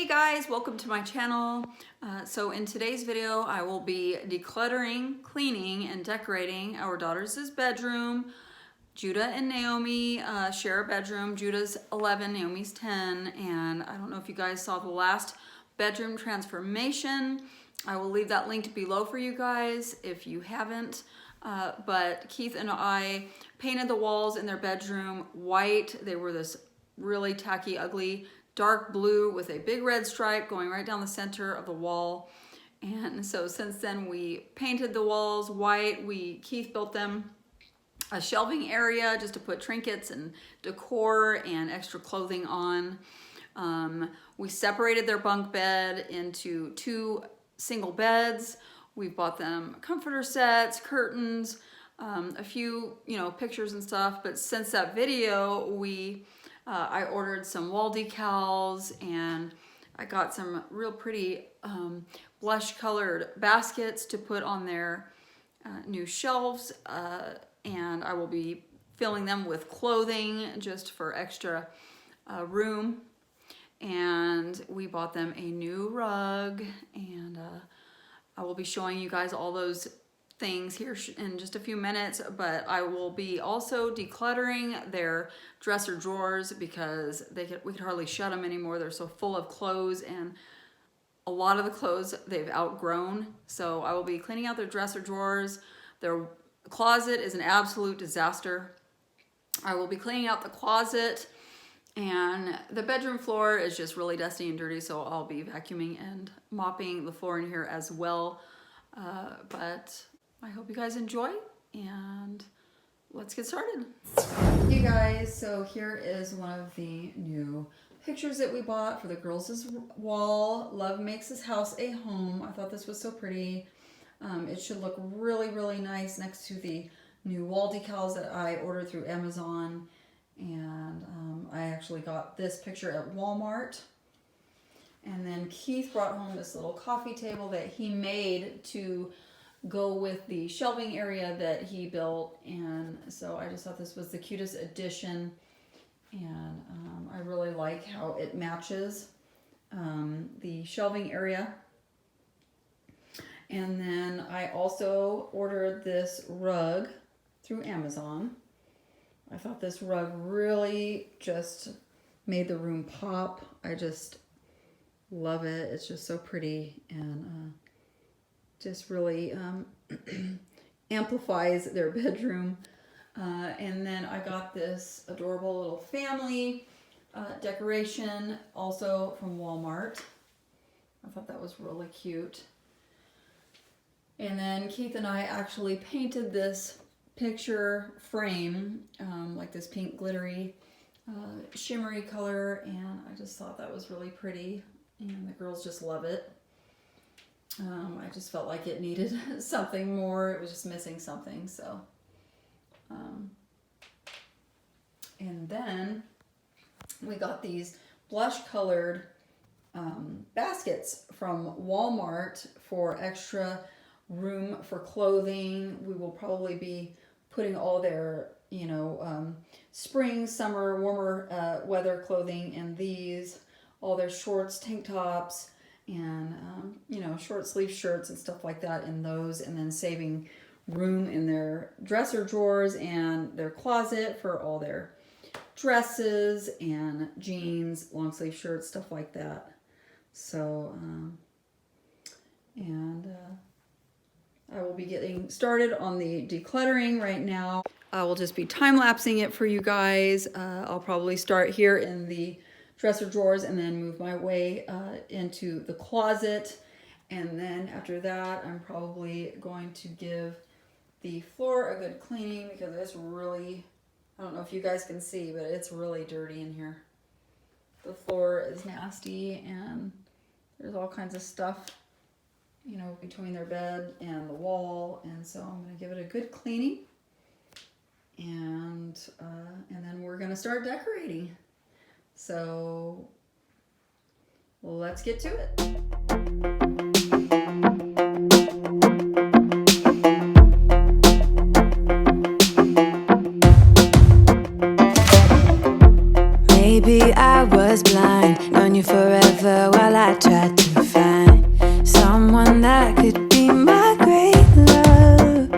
Hey guys, welcome to my channel. So in today's video, I will be decluttering, cleaning, and decorating our daughter's bedroom. Judah and Naomi share a bedroom. Judah's 11, Naomi's 10, and I don't know if you guys saw the last bedroom transformation. I will leave that linked below for you guys if you haven't. But Keith and I painted the walls in their bedroom white. They were this really tacky, ugly dark blue with a big red stripe going right down the center of the wall. And so since then we painted the walls white. Keith built them a shelving area just to put trinkets and decor and extra clothing on. We separated their bunk bed into 2 single beds. We bought them comforter sets, curtains, a few, pictures and stuff. But since that video, I ordered some wall decals, and I got some real pretty blush colored baskets to put on their new shelves, and I will be filling them with clothing just for extra room. And we bought them a new rug, and I will be showing you guys all those things here in just a few minutes, but I will be also decluttering their dresser drawers because we could hardly shut them anymore. They're so full of clothes, and a lot of the clothes they've outgrown. So I will be cleaning out their dresser drawers. Their closet is an absolute disaster. I will be cleaning out the closet, and the bedroom floor is just really dusty and dirty, so I'll be vacuuming and mopping the floor in here as well. But I hope you guys enjoy, and let's get started. Hey guys, so here is one of the new pictures that we bought for the girls' wall. Love makes this house a home. I thought this was so pretty. It should look really, really nice next to the new wall decals that I ordered through Amazon. And I actually got this picture at Walmart. And then Keith brought home this little coffee table that he made to go with the shelving area that he built. And so I just thought this was the cutest addition. And I really like how it matches the shelving area. And then I also ordered this rug through Amazon. I thought this rug really just made the room pop. I just love it. It's just so pretty, and just really amplifies their bedroom. And then I got this adorable little family decoration also from Walmart. I thought that was really cute. And then Keith and I actually painted this picture frame, like this pink glittery shimmery color, and I just thought that was really pretty, and the girls just love it. I just felt like it needed something more. It was just missing something. So and then we got these blush colored baskets from Walmart for extra room for clothing. We will probably be putting all their spring, summer, warmer weather clothing in these, all their shorts, tank tops, and short sleeve shirts and stuff like that in those, and then saving room in their dresser drawers and their closet for all their dresses and jeans, long sleeve shirts, stuff like that. So I will be getting started on the decluttering right now. I will just be time-lapsing it for you guys. I'll probably start here in the dresser drawers and then move my way into the closet. And then after that, I'm probably going to give the floor a good cleaning because it's really, I don't know if you guys can see, but it's really dirty in here. The floor is nasty, and there's all kinds of stuff, between their bed and the wall. And so I'm going to give it a good cleaning. And then we're going to start decorating. So let's get to it. Maybe I was blind, known you forever while I tried to find someone that could be my great love.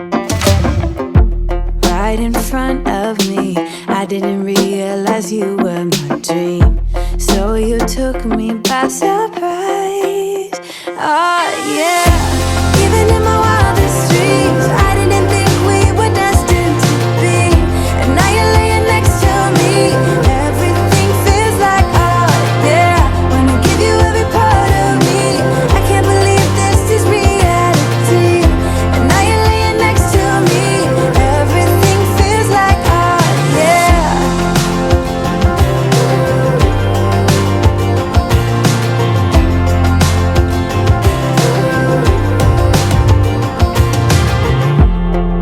Right in front of me, I didn't realize you were my dream. So you took me by surprise. Oh yeah, even in my wildest dreams, I didn't think we were destined to be. And now you're laying next to me. Everything feels like oh yeah. Wanna give you every part of me. I can't believe this is reality. And now you're laying next to me. Everything feels like oh yeah.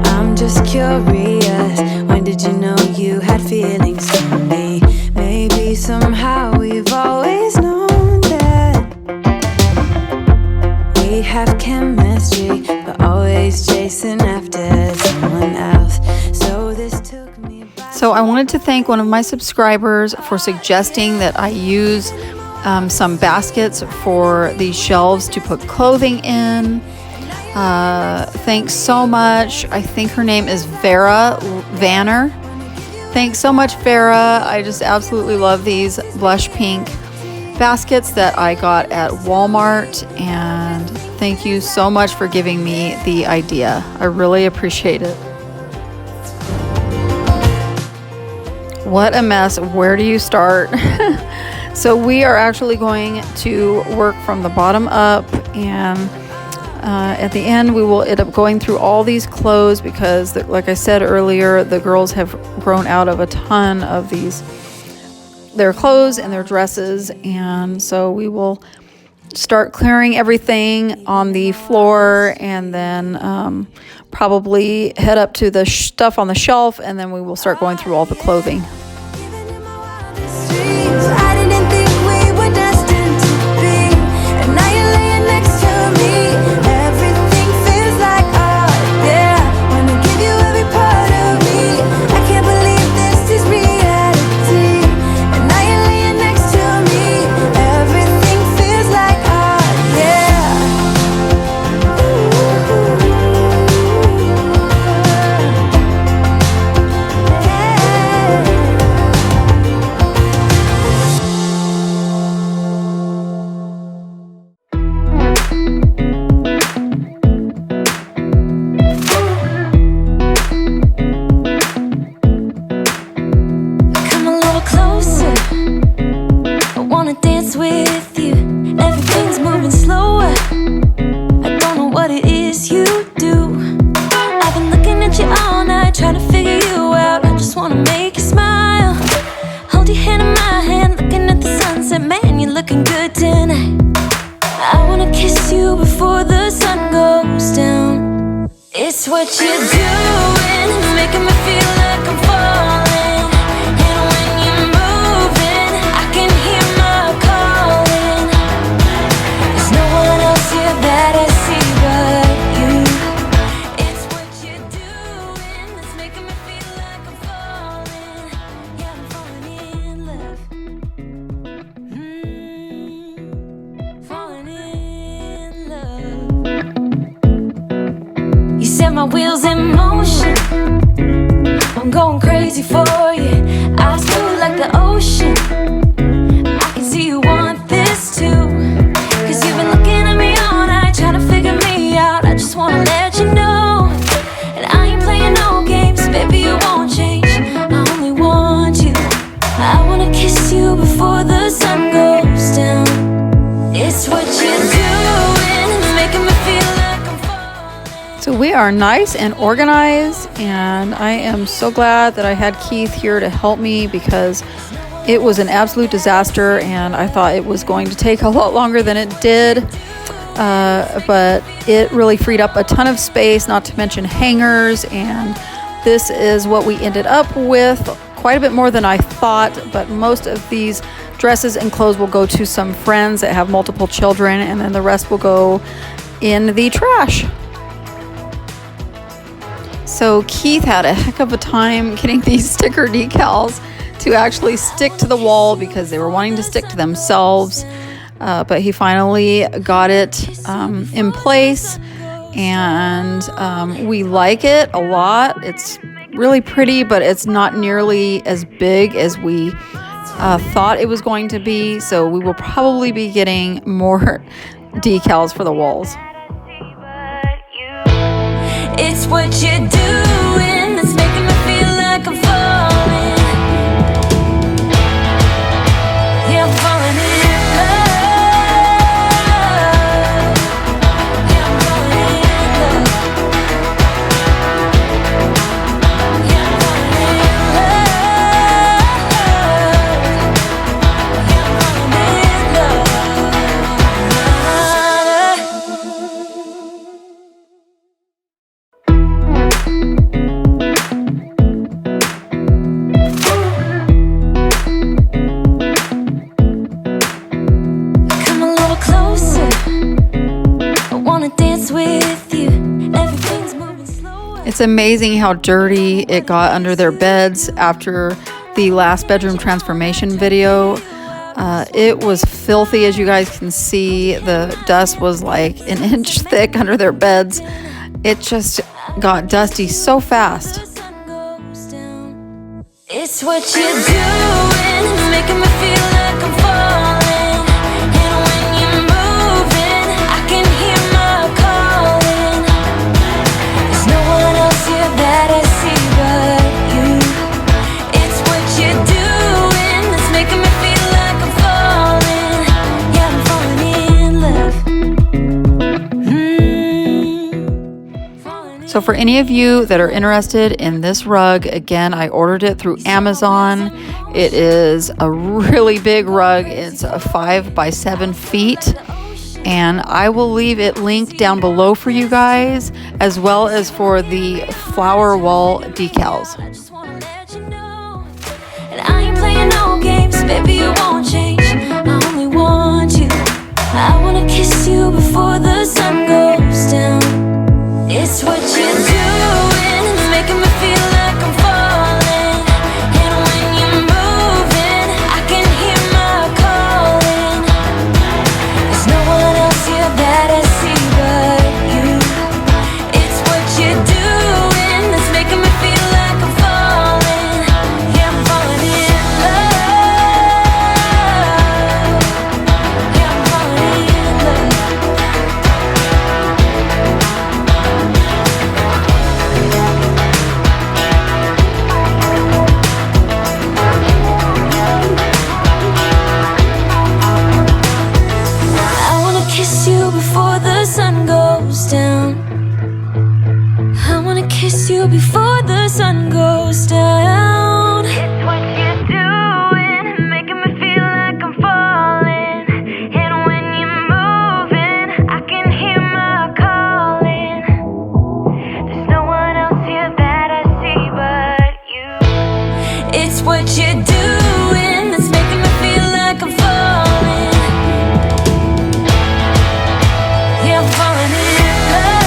I'm just curious, when did you know you had feelings for me? Maybe somehow we've always known that we have chemistry, but always chasing after someone else. So this took me by. So I wanted to thank one of my subscribers for suggesting that I use some baskets for these shelves to put clothing in. Thanks so much. I think her name is Vera Vanner. Thanks so much, Vera. I just absolutely love these blush pink baskets that I got at Walmart, and thank you so much for giving me the idea. I really appreciate it. What a mess. Where do you start? So we are actually going to work from the bottom up, and at the end we will end up going through all these clothes because, like I said earlier, the girls have grown out of a ton of their clothes and their dresses, and so we will start clearing everything on the floor, and then probably head up to the stuff on the shelf, and then we will start going through all the clothing. Even in my wildest dreams, I didn't think we were destined to be. And now you're laying next to me. Everything feels like oh yeah. Wanna give you every part of me. I can't believe this is reality. And now you're laying next to me. Everything feels like oh yeah. Come a little closer. I wanna dance with you. Everything's moving slower. I don't know what it is you do. I've been looking at you all night, trying to figure you out. I just wanna make you smile. Hold your hand in my hand, looking at the sunset. Man, you're looking good tonight. I wanna kiss you before the sun goes down. It's what you're doing, making me feel like I'm falling. And when you're moving, I can hear my calling. There's no one else here that I see but you. It's what you're doing that's making me feel like I'm falling. Yeah, I'm falling in love. Falling in love. You set my wheels in motion. I'm going crazy for you. Eyes blue like the ocean. I can see you want this too. Cause you've been looking at me all night, trying to figure me out. I just wanna let you know. And I ain't playing no games, baby, you won't change. I only want you. I wanna kiss you before the sun goes down. It's what you're doing, making me feel like I'm falling. So we are nice and organized, and I am so glad that I had Keith here to help me because it was an absolute disaster, and I thought it was going to take a lot longer than it did. But it really freed up a ton of space, not to mention hangers, and this is what we ended up with. Quite a bit more than I thought, but most of these dresses and clothes will go to some friends that have multiple children, and then the rest will go in the trash. So Keith had a heck of a time getting these sticker decals to actually stick to the wall because they were wanting to stick to themselves. but he finally got it in place, and we like it a lot. It's really pretty, but it's not nearly as big as we thought it was going to be, so we will probably be getting more decals for the walls. It's what you're doing that's making me feel like I'm falling. Yeah, I'm falling in love. Yeah, I'm falling in love. Yeah, I'm falling in love. Yeah, I'm falling in love. Come a little closer. I wanna dance with you. Everything's moving slower. It's amazing how dirty it got under their beds after the last bedroom transformation video. It was filthy, as you guys can see. The dust was like an inch thick under their beds. It just got dusty so fast. The sun goes down. It's what you're doing, making me feel like I'm falling. And when you're moving, I can hear my calling. There's no one else here that I see but you. It's what you're doing that's making me feel like I'm falling. Yeah, I'm falling in love. Falling in So for any of you that are interested in this rug, again, I ordered it through Amazon. It is a really big rug. It's 5 by 7 feet. And I will leave it linked down below for you guys, as well as for the flower wall decals. I just wanna let you know, and I ain't playing no games, baby, you won't change. I only want you. I wanna kiss you before the sun goes down. It's what you're doing, making me feel like I'm falling. And when you're moving, I can hear my calling. There's no one else here that I see but you. It's what you're doing that's making me feel like I'm falling. Yeah, I'm falling in love. Yeah, I'm falling in love. I wanna kiss you before the sun goes down. I wanna kiss you before the sun goes down. It's what you're doing, making me feel like I'm falling. And when you're moving, I can hear my calling. There's no one else here that I see but you. It's what you're doing that's making me feel like I'm falling. Yeah, I'm falling in love.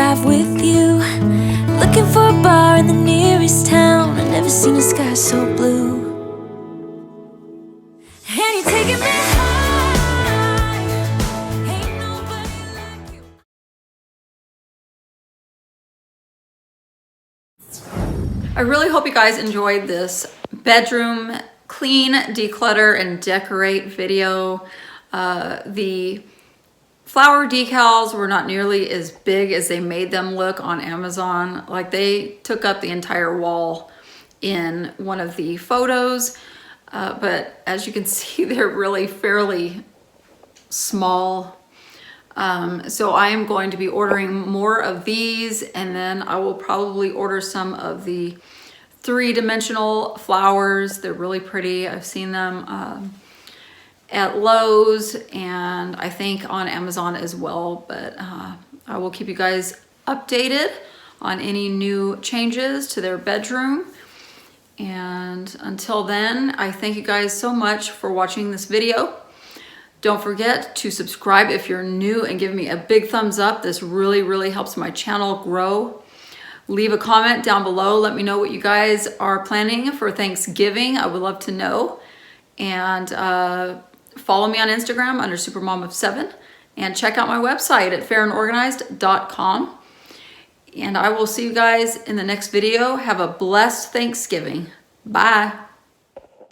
drive with you. Looking for a bar in the nearest town. I've never seen a sky so blue. And you're taking me high. Ain't nobody like you. I really hope you guys enjoyed this bedroom clean, declutter, and decorate video. The flower decals were not nearly as big as they made them look on Amazon. Like, they took up the entire wall in one of the photos, but as you can see, they're really fairly small. So I am going to be ordering more of these, and then I will probably order some of the 3-dimensional flowers. They're really pretty. I've seen them at Lowe's and I think on Amazon as well, but I will keep you guys updated on any new changes to their bedroom. And until then, I thank you guys so much for watching this video. Don't forget to subscribe if you're new and give me a big thumbs up. This really helps my channel grow. Leave a comment down below. Let me know what you guys are planning for Thanksgiving. I would love to know. And follow me on Instagram under supermom of7, and check out my website at fairandorganized.com. And I will see you guys in the next video. Have a blessed Thanksgiving. Bye.